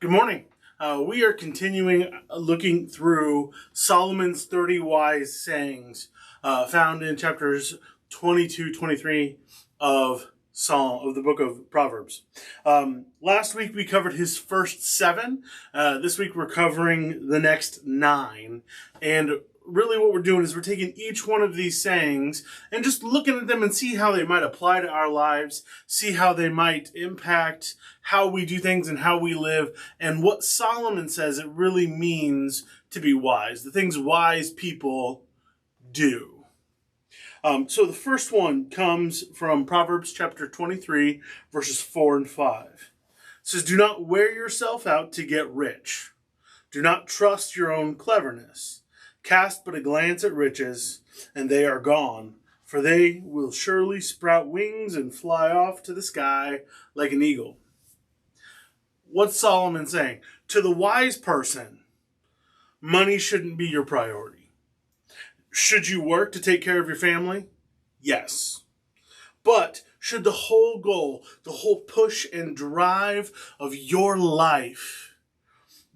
Good morning. We are continuing looking through Solomon's 30 wise sayings found in chapters 22, 23 of the book of Proverbs. Last week we covered his first 7. This week we're covering the next 9. And really what we're doing is we're taking each one of these sayings and just looking at them and see how they might apply to our lives, see how they might impact how we do things and how we live, and what Solomon says it really means to be wise, the things wise people do. So the first one comes from Proverbs chapter 23, verses 4 and 5. It says, "Do not wear yourself out to get rich. Do not trust your own cleverness. Cast but a glance at riches, and they are gone, for they will surely sprout wings and fly off to the sky like an eagle." What's Solomon saying? To the wise person, money shouldn't be your priority. Should you work to take care of your family? Yes. But should the whole goal, the whole push and drive of your life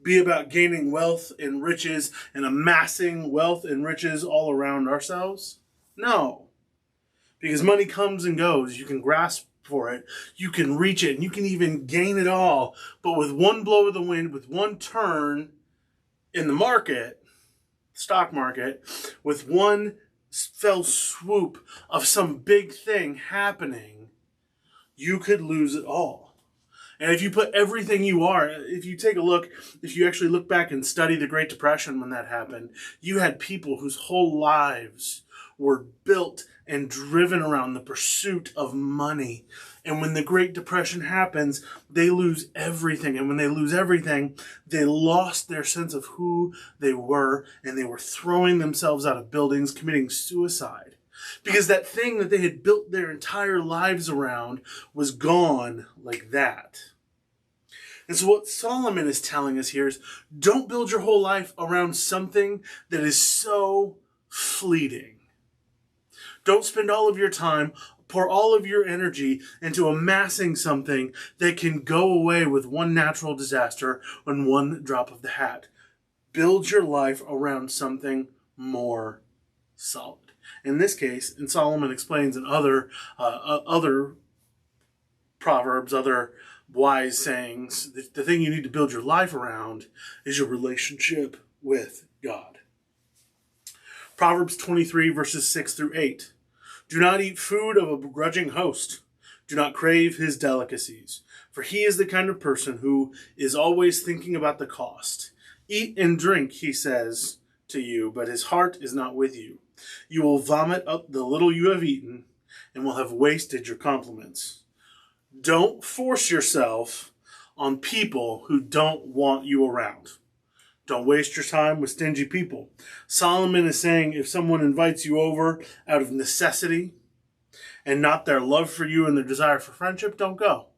be about gaining wealth and riches and amassing wealth and riches all around ourselves? No. Because money comes and goes. You can grasp for it. You can reach it. And you can even gain it all. But with one blow of the wind, with one turn in the market, stock market, with one fell swoop of some big thing happening, you could lose it all. And if you put everything you are, if you actually look back and study the Great Depression when that happened, you had people whose whole lives were built and driven around the pursuit of money. And when the Great Depression happens, they lose everything. And when they lose everything, they lost their sense of who they were, and they were throwing themselves out of buildings, committing suicide. Because that thing that they had built their entire lives around was gone like that. And so what Solomon is telling us here is, don't build your whole life around something that is so fleeting. Don't spend all of your time, pour all of your energy into amassing something that can go away with one natural disaster and one drop of the hat. Build your life around something more solid. In this case, and Solomon explains in other proverbs, other wise sayings, the thing you need to build your life around is your relationship with God. Proverbs 23, verses 6 through 8. "Do not eat food of a begrudging host. Do not crave his delicacies, for he is the kind of person who is always thinking about the cost. Eat and drink, he says to you, but his heart is not with you. You will vomit up the little you have eaten and will have wasted your compliments." Don't force yourself on people who don't want you around. Don't waste your time with stingy people. Solomon is saying if someone invites you over out of necessity and not their love for you and their desire for friendship, don't go.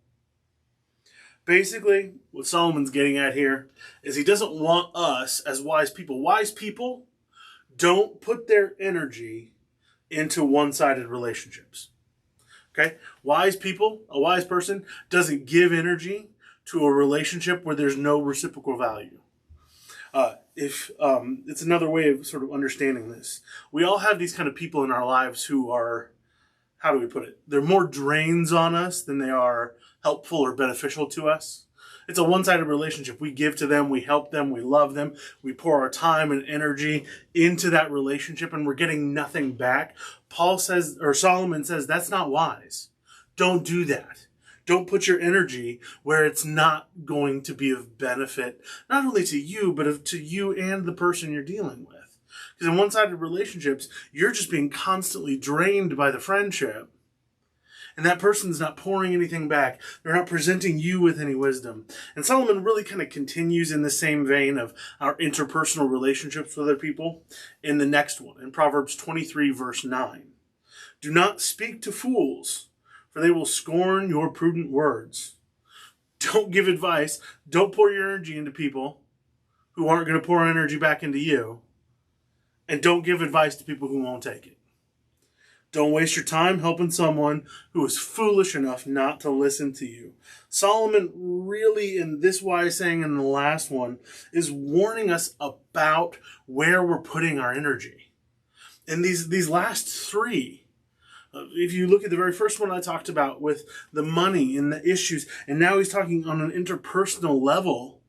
Basically, what Solomon's getting at here is he doesn't want us as wise people don't put their energy into one-sided relationships. Okay? A wise person doesn't give energy to a relationship where there's no reciprocal value. It's another way of sort of understanding this. We all have these kind of people in our lives who are, how do we put it? They're more drains on us than they are helpful or beneficial to us. It's a one-sided relationship. We give to them, we help them, we love them, we pour our time and energy into that relationship, and we're getting nothing back. Solomon says that's not wise. Don't do that. Don't put your energy where it's not going to be of benefit, not only to you, but to you and the person you're dealing with. Because in one-sided relationships, you're just being constantly drained by the friendship. And that person's not pouring anything back. They're not presenting you with any wisdom. And Solomon really kind of continues in the same vein of our interpersonal relationships with other people in the next one, in Proverbs 23, verse 9. "Do not speak to fools, for they will scorn your prudent words." Don't give advice. Don't pour your energy into people who aren't going to pour energy back into you. And don't give advice to people who won't take it. Don't waste your time helping someone who is foolish enough not to listen to you. Solomon really, in this wise saying in the last one, is warning us about where we're putting our energy. And these last three, if you look at the very first one I talked about with the money and the issues, and now he's talking on an interpersonal level,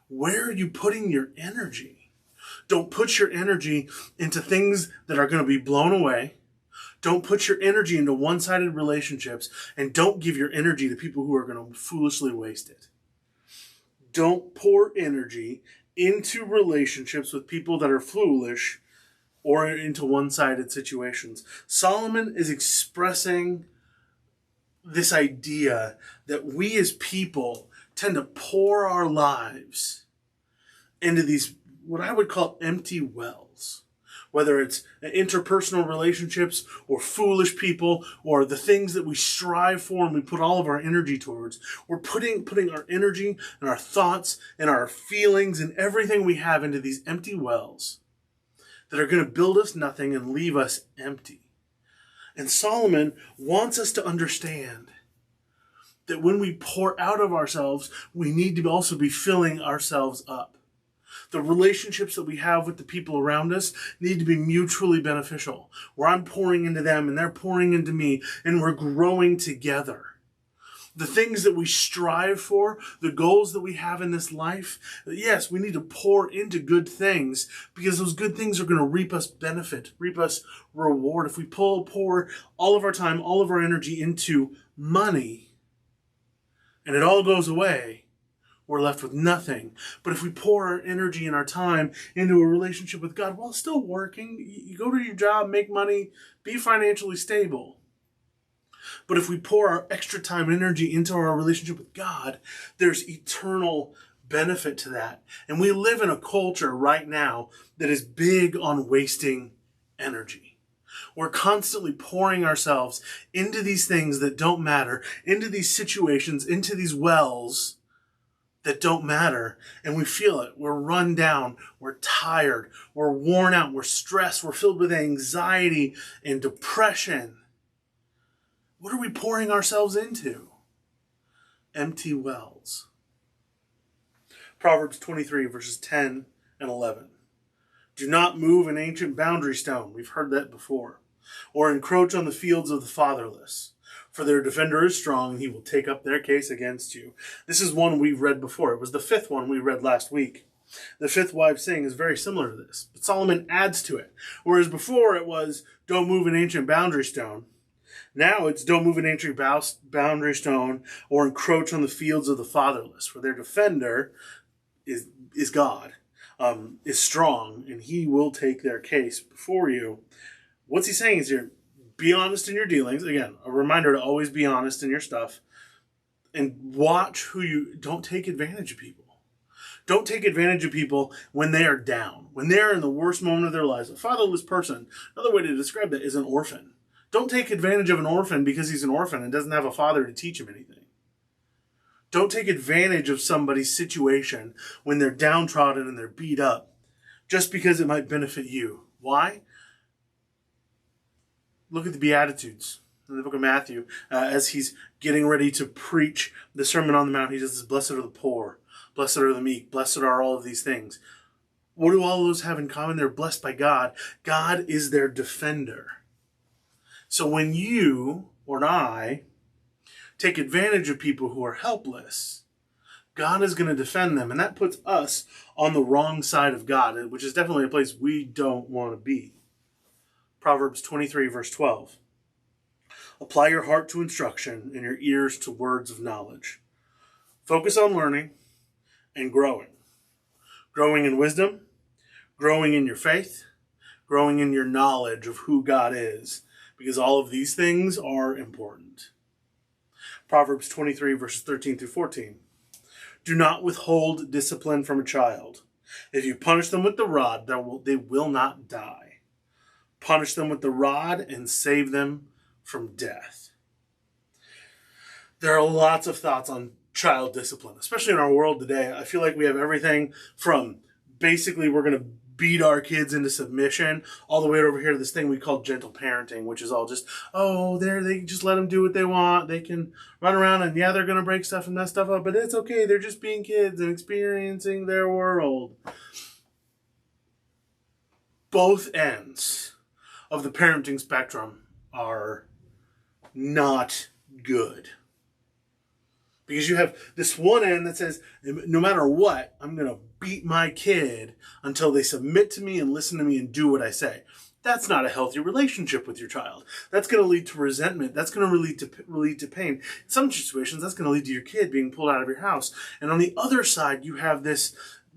where are you putting your energy? Don't put your energy into things that are going to be blown away. Don't put your energy into one-sided relationships, and don't give your energy to people who are going to foolishly waste it. Don't pour energy into relationships with people that are foolish or into one-sided situations. Solomon is expressing this idea that we as people tend to pour our lives into these, what I would call empty wells. Whether it's interpersonal relationships or foolish people or the things that we strive for and we put all of our energy towards, we're putting our energy and our thoughts and our feelings and everything we have into these empty wells that are going to build us nothing and leave us empty. And Solomon wants us to understand that when we pour out of ourselves, we need to also be filling ourselves up. The relationships that we have with the people around us need to be mutually beneficial, where I'm pouring into them and they're pouring into me, and we're growing together. The things that we strive for, the goals that we have in this life, yes, we need to pour into good things because those good things are going to reap us benefit, reap us reward. If we pour all of our time, all of our energy into money, and it all goes away, we're left with nothing. But if we pour our energy and our time into a relationship with God while still working, you go to your job, make money, be financially stable. But if we pour our extra time and energy into our relationship with God, there's eternal benefit to that. And we live in a culture right now that is big on wasting energy. We're constantly pouring ourselves into these things that don't matter, into these situations, into these wells that don't matter, and we feel it. We're run down, we're tired, we're worn out, we're stressed, we're filled with anxiety and depression. What are we pouring ourselves into? Empty wells. Proverbs 23 verses 10 and 11. Do not move an ancient boundary stone. We've heard that before. Or encroach on the fields of the fatherless. For their defender is strong, and he will take up their case against you. This is one we've read before. It was the fifth one we read last week. The fifth wise saying is very similar to this, but Solomon adds to it. Whereas before it was, don't move an ancient boundary stone. Now it's, don't move an ancient boundary stone or encroach on the fields of the fatherless. For their defender is God, is strong, and he will take their case before you. What's he saying is here? Be honest in your dealings. Again, a reminder to always be honest in your stuff. And watch who you... Don't take advantage of people. Don't take advantage of people when they are down. When they're in the worst moment of their lives. A fatherless person, another way to describe that is an orphan. Don't take advantage of an orphan because he's an orphan and doesn't have a father to teach him anything. Don't take advantage of somebody's situation when they're downtrodden and they're beat up just because it might benefit you. Why? Look at the Beatitudes in the book of Matthew. As he's getting ready to preach the Sermon on the Mount, he says, blessed are the poor, blessed are the meek, blessed are all of these things. What do all of those have in common? They're blessed by God. God is their defender. So when you or I take advantage of people who are helpless, God is going to defend them. And that puts us on the wrong side of God, which is definitely a place we don't want to be. Proverbs 23, verse 12. Apply your heart to instruction and your ears to words of knowledge. Focus on learning and growing. Growing in wisdom, growing in your faith, growing in your knowledge of who God is, because all of these things are important. Proverbs 23, verses 13 through 14. Do not withhold discipline from a child. If you punish them with the rod, they will not die. Punish them with the rod and save them from death. There are lots of thoughts on child discipline, especially in our world today. I feel like we have everything from basically we're going to beat our kids into submission, all the way over here to this thing we call gentle parenting, which is all just, oh, they just let them do what they want. They can run around and yeah, they're going to break stuff and mess stuff up, but it's okay. They're just being kids and experiencing their world. Both ends of the parenting spectrum are not good. Because you have this one end that says, no matter what, I'm going to beat my kid until they submit to me and listen to me and do what I say. That's not a healthy relationship with your child. That's going to lead to resentment. That's going to lead to pain. In some situations, that's going to lead to your kid being pulled out of your house. And on the other side, you have this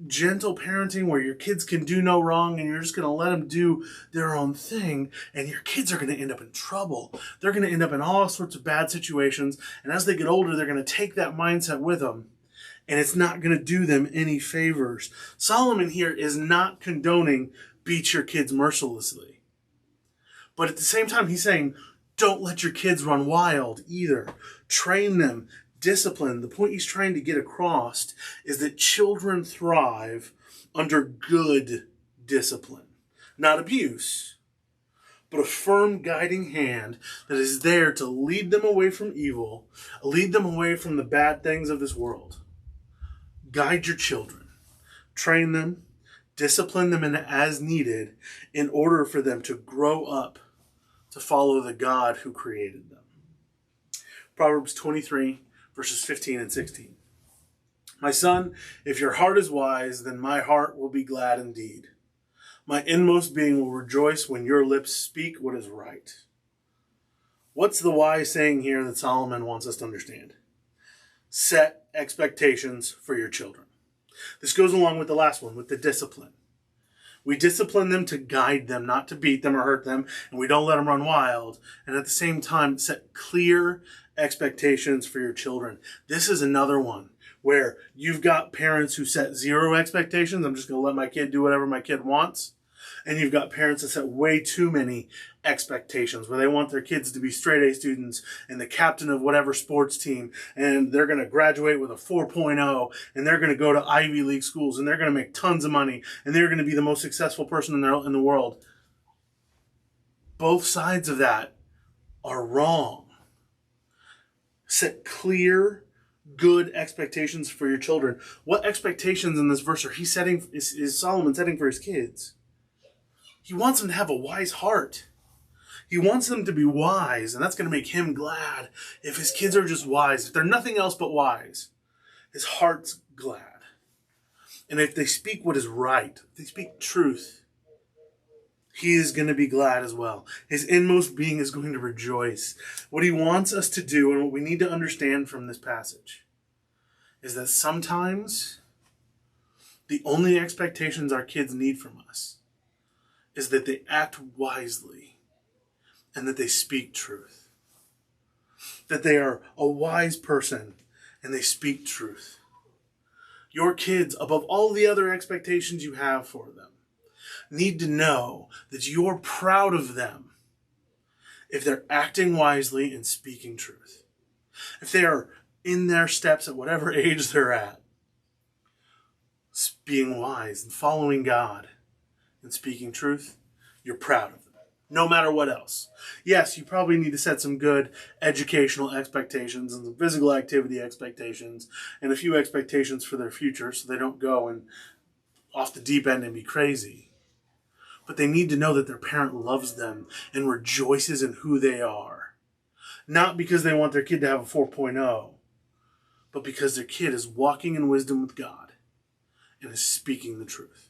gentle parenting where your kids can do no wrong and you're just going to let them do their own thing, and your kids are going to end up in trouble. They're going to end up in all sorts of bad situations, and as they get older, they're going to take that mindset with them, and it's not going to do them any favors. Solomon here is not condoning beat your kids mercilessly, but at the same time, he's saying don't let your kids run wild either. Train them. Discipline. The point he's trying to get across is that children thrive under good discipline. Not abuse, but a firm guiding hand that is there to lead them away from evil, lead them away from the bad things of this world. Guide your children. Train them. Discipline them as needed in order for them to grow up to follow the God who created them. Proverbs 23 verses 15 and 16. My son, if your heart is wise, then my heart will be glad indeed. My inmost being will rejoice when your lips speak what is right. What's the wise saying here that Solomon wants us to understand? Set expectations for your children. This goes along with the last one, with the discipline. We discipline them to guide them, not to beat them or hurt them, and we don't let them run wild. And at the same time, set clear expectations for your children. This is another one where you've got parents who set zero expectations. I'm just going to let my kid do whatever my kid wants. And you've got parents that set way too many expectations where they want their kids to be straight A students and the captain of whatever sports team, and they're going to graduate with a 4.0, and they're going to go to Ivy League schools, and they're going to make tons of money, and they're going to be the most successful person in the world. Both sides of that are wrong. Set clear, good expectations for your children. What expectations in this verse is Solomon setting for his kids? He wants them to have a wise heart. He wants them to be wise, and that's going to make him glad if his kids are just wise. If they're nothing else but wise, his heart's glad. And if they speak what is right, if they speak truth, he is going to be glad as well. His inmost being is going to rejoice. What he wants us to do, and what we need to understand from this passage, is that sometimes the only expectations our kids need from us is that they act wisely and that they speak truth. That they are a wise person and they speak truth. Your kids, above all the other expectations you have for them, need to know that you're proud of them if they're acting wisely and speaking truth. If they are in their steps at whatever age they're at, being wise and following God and speaking truth, you're proud of them, no matter what else. Yes, you probably need to set some good educational expectations and some physical activity expectations and a few expectations for their future so they don't go and off the deep end and be crazy. But they need to know that their parent loves them and rejoices in who they are. Not because they want their kid to have a 4.0, but because their kid is walking in wisdom with God and is speaking the truth.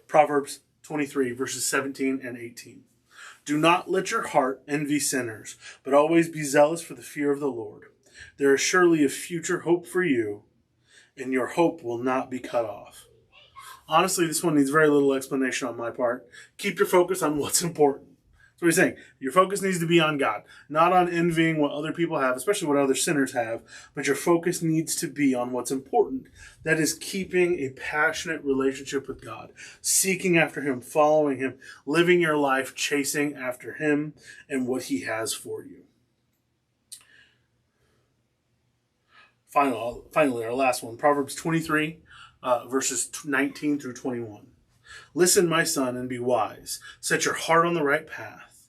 Proverbs 23, verses 17 and 18. Do not let your heart envy sinners, but always be zealous for the fear of the Lord. There is surely a future hope for you, and your hope will not be cut off. Honestly, this one needs very little explanation on my part. Keep your focus on what's important. That's what he's saying. Your focus needs to be on God, not on envying what other people have, especially what other sinners have, but your focus needs to be on what's important. That is keeping a passionate relationship with God, seeking after Him, following Him, living your life chasing after Him and what He has for you. Finally, our last one, Proverbs 23, verses 19 through 21. Listen, my son, and be wise. Set your heart on the right path.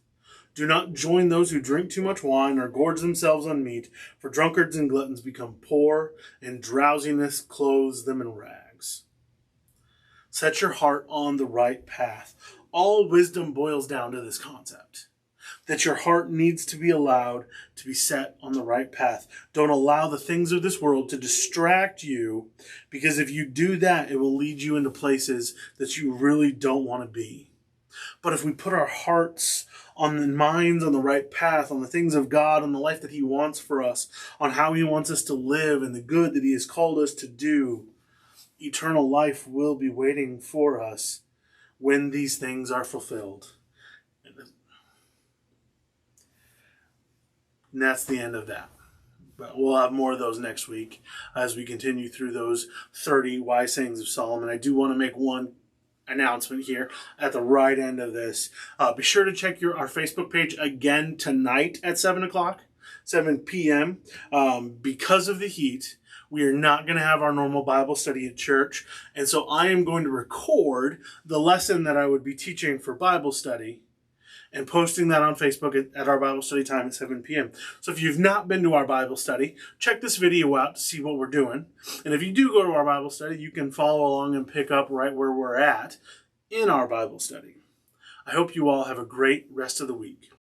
Do not join those who drink too much wine or gorge themselves on meat, for drunkards and gluttons become poor, and drowsiness clothes them in rags. Set your heart on the right path. All wisdom boils down to this concept, that your heart needs to be allowed to be set on the right path. Don't allow the things of this world to distract you, because if you do that, it will lead you into places that you really don't want to be. But if we put our hearts on the minds on the right path, on the things of God, on the life that He wants for us, on how He wants us to live and the good that He has called us to do, eternal life will be waiting for us when these things are fulfilled. And that's the end of that. But we'll have more of those next week as we continue through those 30 wise sayings of Solomon. I do want to make one announcement here at the right end of this. Be sure to check our Facebook page again tonight at 7 p.m. Because of the heat, we are not going to have our normal Bible study at church. And so I am going to record the lesson that I would be teaching for Bible study and posting that on Facebook at our Bible study time at 7 p.m. So if you've not been to our Bible study, check this video out to see what we're doing. And if you do go to our Bible study, you can follow along and pick up right where we're at in our Bible study. I hope you all have a great rest of the week.